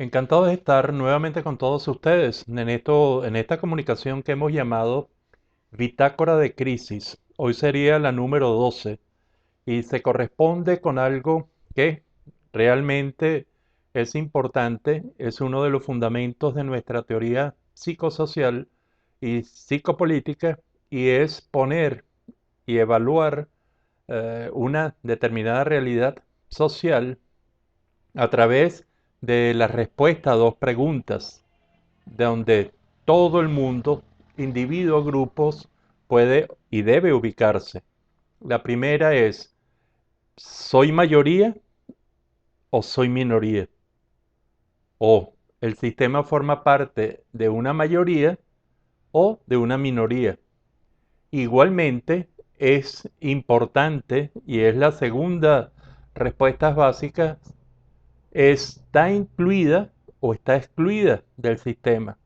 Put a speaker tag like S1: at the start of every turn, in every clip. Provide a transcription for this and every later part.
S1: Encantado de estar nuevamente con todos ustedes en esta comunicación que hemos llamado Bitácora de Crisis. Hoy sería la número 12 y se corresponde con algo que realmente es importante, es uno de los fundamentos de nuestra teoría psicosocial y psicopolítica, y es poner y evaluar una determinada realidad social a través de la respuesta a dos preguntas, donde todo el mundo, individuos, grupos, puede y debe ubicarse. La primera es, ¿soy mayoría o soy minoría? O el sistema forma parte de una mayoría o de una minoría. Igualmente, es importante, y es la segunda respuesta básica, ¿está incluida o está excluida del sistema?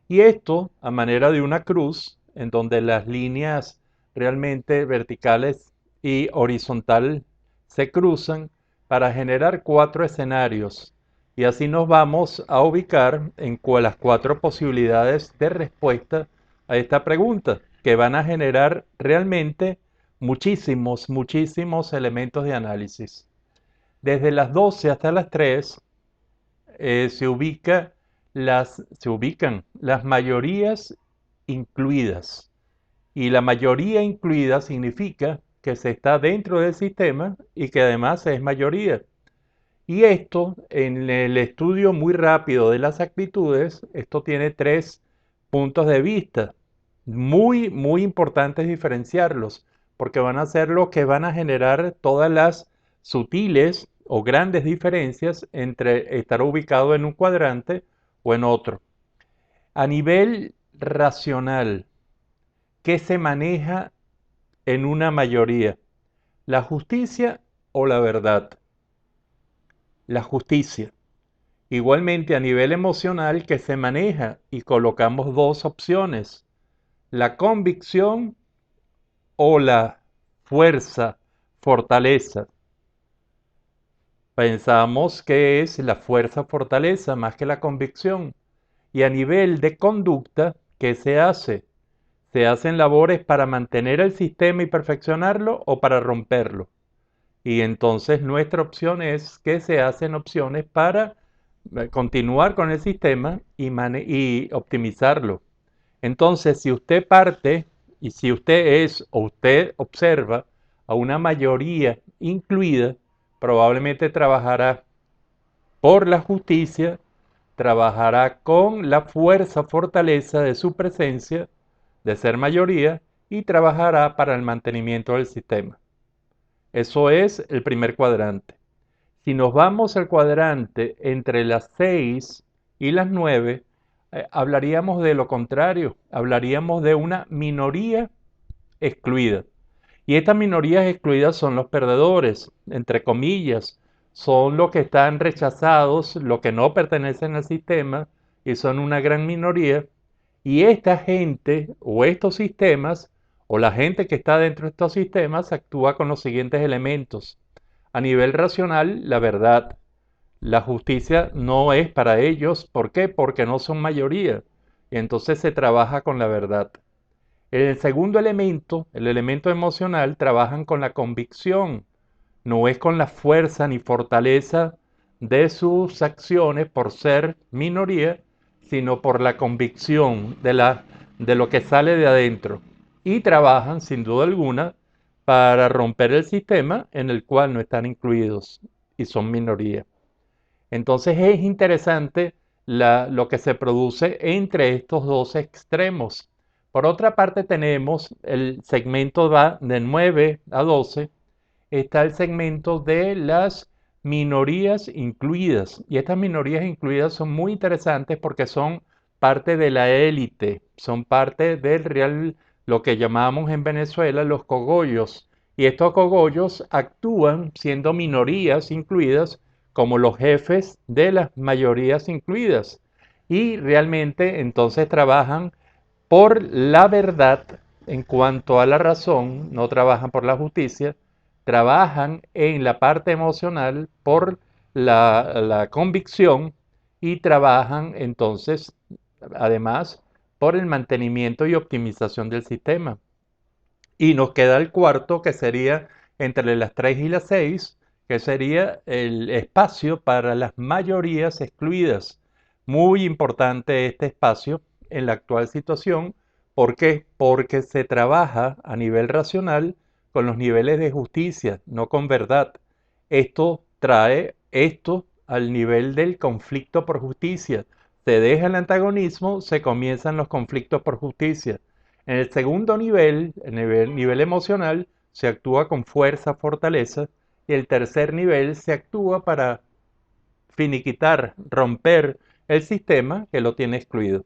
S1: Y esto a manera de una cruz, en donde las líneas realmente verticales y horizontal se cruzan para generar cuatro escenarios. Y así nos vamos a ubicar en las cuatro posibilidades de respuesta a esta pregunta, que van a generar realmente muchísimos elementos de análisis. Desde las 12 hasta las 3 se ubican las mayorías incluidas. Y la mayoría incluida significa que se está dentro del sistema y que además es mayoría. Y esto, en el estudio muy rápido de las actitudes, esto tiene tres puntos de vista. Muy importantes diferenciarlos, porque van a ser los que van a generar todas las sutiles o grandes diferencias entre estar ubicado en un cuadrante o en otro. A nivel racional, ¿qué se maneja en una mayoría? ¿La justicia o la verdad? La justicia. Igualmente a nivel emocional, ¿qué se maneja? Y colocamos dos opciones: la convicción o la fuerza, fortaleza. Pensamos que es la fuerza, fortaleza más que la convicción. Y a nivel de conducta, ¿qué se hace? ¿Se hacen labores para mantener el sistema y perfeccionarlo o para romperlo? Y entonces nuestra opción es que se hacen opciones para continuar con el sistema y optimizarlo. Entonces, si usted parte y si usted es o usted observa a una mayoría incluida, probablemente trabajará por la justicia, trabajará con la fuerza, fortaleza de su presencia, de ser mayoría, y trabajará para el mantenimiento del sistema. Eso es el primer cuadrante. Si nos vamos al cuadrante entre las 6 y las 9, hablaríamos de lo contrario, hablaríamos de una minoría excluida. Y estas minorías excluidas son los perdedores, entre comillas, son los que están rechazados, los que no pertenecen al sistema y son una gran minoría. Y esta gente o estos sistemas o la gente que está dentro de estos sistemas actúa con los siguientes elementos. A nivel racional, la verdad. La justicia no es para ellos. ¿Por qué? Porque no son mayoría. Y entonces se trabaja con la verdad. El segundo elemento, el elemento emocional, trabajan con la convicción. No es con la fuerza ni fortaleza de sus acciones por ser minoría, sino por la convicción de lo que sale de adentro. Y trabajan, sin duda alguna, para romper el sistema en el cual no están incluidos y son minoría. Entonces es interesante lo que se produce entre estos dos extremos. Por otra parte tenemos el segmento va de 9 a 12, está el segmento de las minorías incluidas. Y estas minorías incluidas son muy interesantes porque son parte de la élite, son parte del real, lo que llamamos en Venezuela los cogollos. Y estos cogollos actúan siendo minorías incluidas como los jefes de las mayorías incluidas. Y realmente entonces trabajan por la verdad en cuanto a la razón, no trabajan por la justicia, trabajan en la parte emocional por la convicción y trabajan entonces, además, por el mantenimiento y optimización del sistema. Y nos queda el cuarto, que sería entre las 3 y las 6, que sería el espacio para las mayorías excluidas. Muy importante este espacio en la actual situación. ¿Por qué? Porque se trabaja a nivel racional con los niveles de justicia, no con verdad. Esto trae esto al nivel del conflicto por justicia. Se deja el antagonismo, se comienzan los conflictos por justicia. En el segundo nivel, el nivel emocional, se actúa con fuerza, fortaleza, y el tercer nivel se actúa para finiquitar, romper el sistema que lo tiene excluido.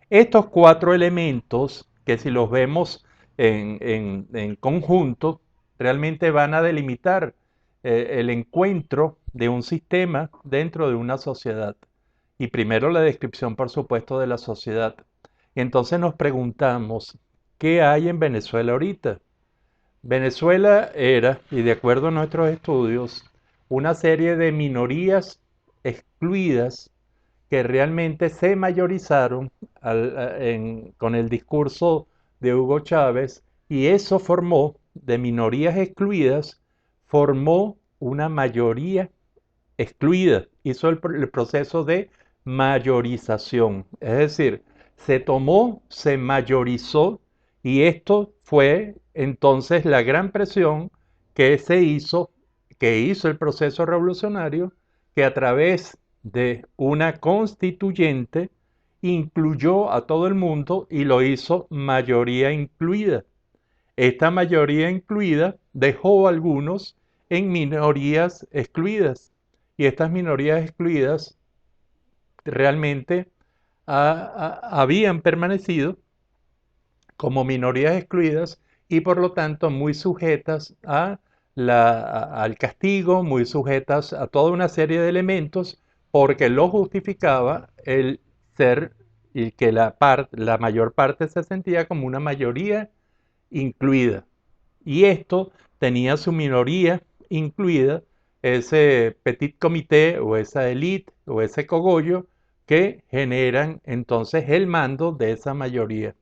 S1: Estos cuatro elementos, que si los vemos en conjunto, realmente van a delimitar el encuentro de un sistema dentro de una sociedad. Y primero la descripción, por supuesto, de la sociedad. Y entonces nos preguntamos, ¿qué hay en Venezuela ahorita? Venezuela era, y de acuerdo a nuestros estudios, una serie de minorías excluidas que realmente se mayorizaron con el discurso de Hugo Chávez, y eso formó, de minorías excluidas, formó una mayoría excluida, hizo el proceso de mayorización, es decir, se tomó, se mayorizó, y esto fue entonces la gran presión que se hizo, que hizo el proceso revolucionario, que a través de una constituyente incluyó a todo el mundo y lo hizo mayoría incluida. Esta mayoría incluida dejó a algunos en minorías excluidas, y estas minorías excluidas realmente habían permanecido como minorías excluidas y por lo tanto muy sujetas al castigo, muy sujetas a toda una serie de elementos, porque lo justificaba el ser, y que la mayor parte se sentía como una mayoría incluida. Y esto tenía su minoría incluida, ese petit comité o esa élite o ese cogollo que generan entonces el mando de esa mayoría.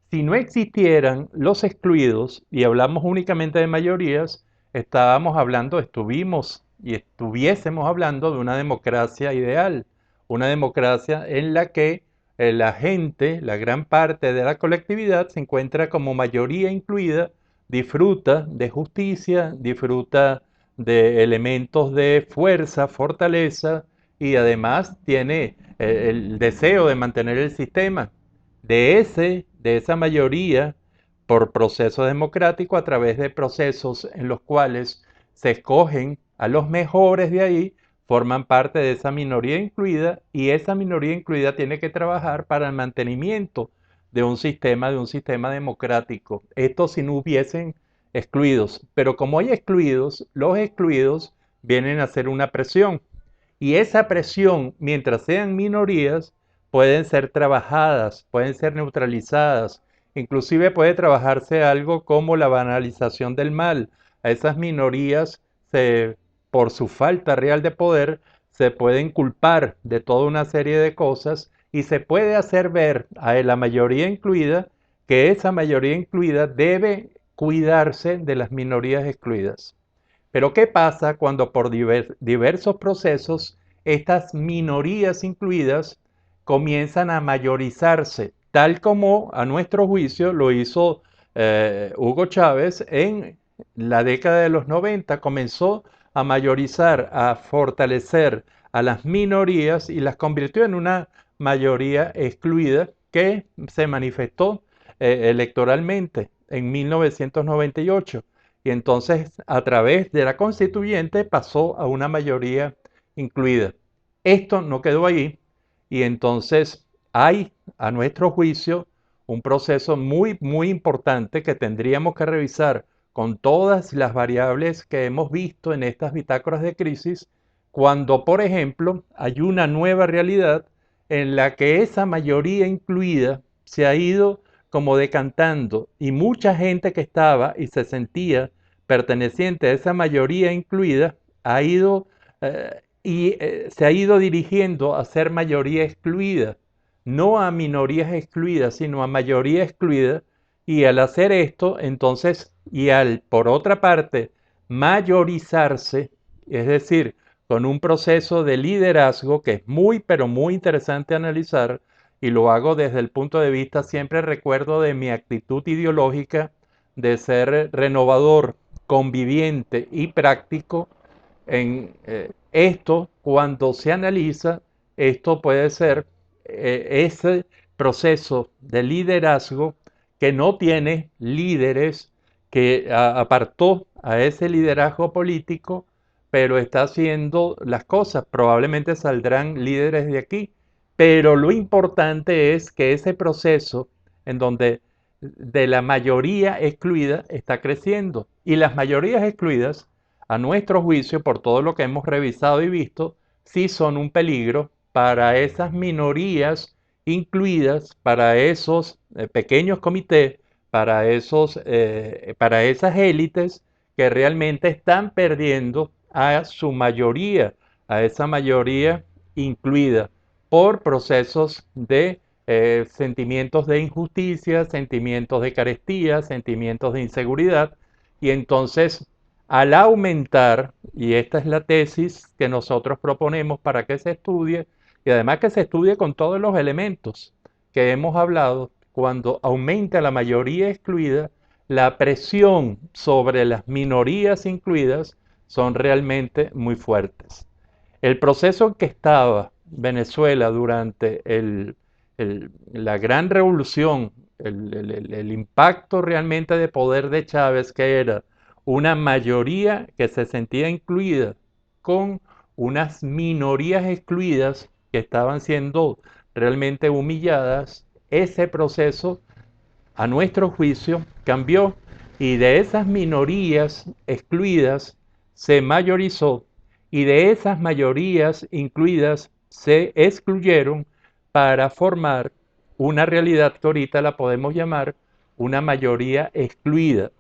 S1: Si no existieran los excluidos y hablamos únicamente de mayorías, estuvimos y estuviésemos hablando de una democracia ideal, una democracia en la que la gente, la gran parte de la colectividad se encuentra como mayoría incluida, disfruta de justicia, disfruta de elementos de fuerza, fortaleza, y además tiene el deseo de mantener el sistema de esa mayoría por proceso democrático, a través de procesos en los cuales se escogen a los mejores de ahí, forman parte de esa minoría incluida, y esa minoría incluida tiene que trabajar para el mantenimiento de un sistema democrático. Esto si no hubiesen excluidos, pero como hay excluidos, los excluidos vienen a hacer una presión, y esa presión, mientras sean minorías, pueden ser trabajadas, pueden ser neutralizadas, inclusive puede trabajarse algo como la banalización del mal. A esas minorías, por su falta real de poder, se pueden culpar de toda una serie de cosas, y se puede hacer ver a la mayoría incluida que esa mayoría incluida debe cuidarse de las minorías excluidas. Pero ¿qué pasa cuando por diversos procesos estas minorías incluidas comienzan a mayorizarse, tal como a nuestro juicio lo hizo Hugo Chávez en la década de los 90? Comenzó a mayorizar, a fortalecer a las minorías y las convirtió en una mayoría excluida que se manifestó electoralmente en 1998. Y entonces, a través de la constituyente, pasó a una mayoría incluida. Esto no quedó ahí, y entonces hay, a nuestro juicio, un proceso muy, muy importante que tendríamos que revisar con todas las variables que hemos visto en estas bitácoras de crisis, cuando, por ejemplo, hay una nueva realidad en la que esa mayoría incluida se ha ido como decantando, y mucha gente que estaba y se sentía perteneciente a esa mayoría incluida ha ido y se ha ido dirigiendo a ser mayoría excluida, no a minorías excluidas, sino a mayoría excluida, y al hacer esto, entonces, y al, por otra parte, mayorizarse, es decir, con un proceso de liderazgo que es muy, pero muy interesante analizar, y lo hago desde el punto de vista, siempre recuerdo de mi actitud ideológica de ser renovador, conviviente y práctico. En esto, cuando se analiza, esto puede ser ese proceso de liderazgo que no tiene líderes, que apartó a ese liderazgo político, pero está haciendo las cosas. Probablemente saldrán líderes de aquí, pero lo importante es que ese proceso en donde de la mayoría excluida está creciendo, y las mayorías excluidas, a nuestro juicio, por todo lo que hemos revisado y visto, sí son un peligro para esas minorías incluidas, para esos pequeños comités, para esas élites que realmente están perdiendo a su mayoría, a esa mayoría incluida por procesos de sentimientos de injusticia, sentimientos de carestía, sentimientos de inseguridad, y entonces al aumentar, y esta es la tesis que nosotros proponemos para que se estudie, y además que se estudie con todos los elementos que hemos hablado, cuando aumenta la mayoría excluida, la presión sobre las minorías incluidas son realmente muy fuertes. El proceso en que estaba Venezuela durante la gran revolución, el impacto realmente de poder de Chávez, que era una mayoría que se sentía incluida con unas minorías excluidas que estaban siendo realmente humilladas, ese proceso, a nuestro juicio, cambió, y de esas minorías excluidas se mayorizó, y de esas mayorías incluidas se excluyeron para formar una realidad que ahorita la podemos llamar una mayoría excluida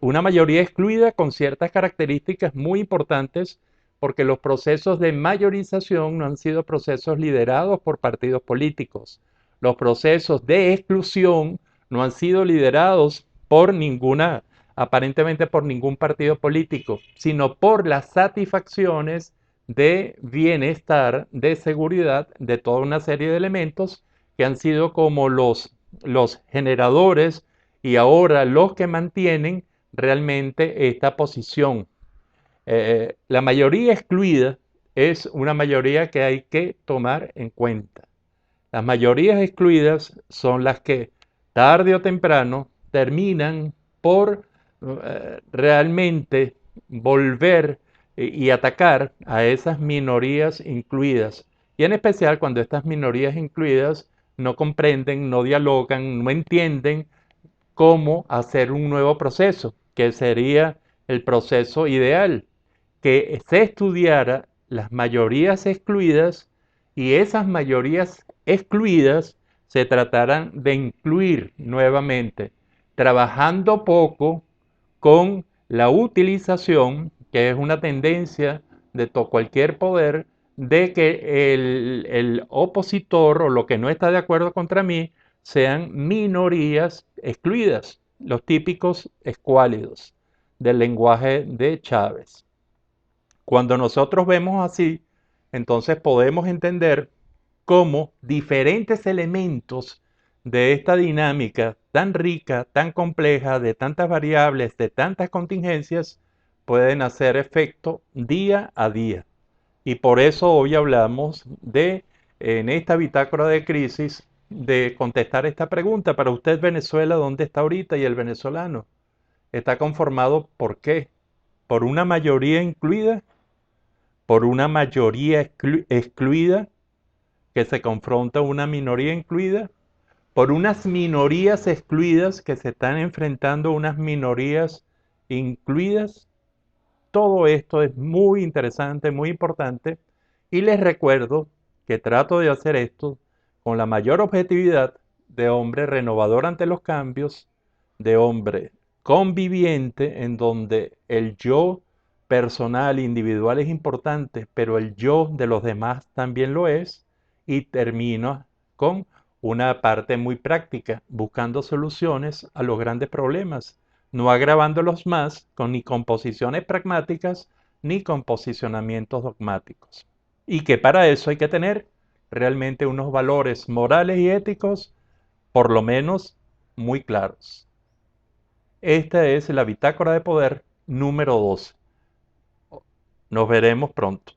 S1: con ciertas características muy importantes, porque los procesos de mayorización no han sido procesos liderados por partidos políticos. Los procesos de exclusión no han sido liderados por ninguna, aparentemente por ningún partido político, sino por las satisfacciones de bienestar, de seguridad, de toda una serie de elementos que han sido como los generadores y ahora los que mantienen realmente esta posición. La mayoría excluida es una mayoría que hay que tomar en cuenta. Las mayorías excluidas son las que tarde o temprano terminan por realmente volver y atacar a esas minorías incluidas. Y en especial cuando estas minorías incluidas no comprenden, no dialogan, no entienden cómo hacer un nuevo proceso, que sería el proceso ideal, que se estudiara las mayorías excluidas, y esas mayorías excluidas se trataran de incluir nuevamente, trabajando poco con la utilización, que es una tendencia de cualquier poder, de que el opositor o lo que no está de acuerdo contra mí sean minorías excluidas, los típicos escuálidos del lenguaje de Chávez. Cuando nosotros vemos así, entonces podemos entender cómo diferentes elementos de esta dinámica tan rica, tan compleja, de tantas variables, de tantas contingencias, pueden hacer efecto día a día. Y por eso hoy hablamos de, en esta bitácora de crisis, de contestar esta pregunta. Para usted, Venezuela, ¿dónde está ahorita? Y el venezolano está conformado ¿por qué? ¿Por una mayoría incluida? ¿Por una mayoría excluida que se confronta a una minoría incluida? ¿Por unas minorías excluidas que se están enfrentando a unas minorías incluidas? Todo esto es muy interesante, muy importante, y les recuerdo que trato de hacer esto con la mayor objetividad de hombre renovador ante los cambios, de hombre conviviente en donde el yo personal, individual es importante, pero el yo de los demás también lo es. Y termino con una parte muy práctica, buscando soluciones a los grandes problemas, no agravándolos más ni con posiciones pragmáticas ni con posicionamientos dogmáticos. Y que para eso hay que tener realmente unos valores morales y éticos, por lo menos, muy claros. Esta es la bitácora de poder número 12. Nos veremos pronto.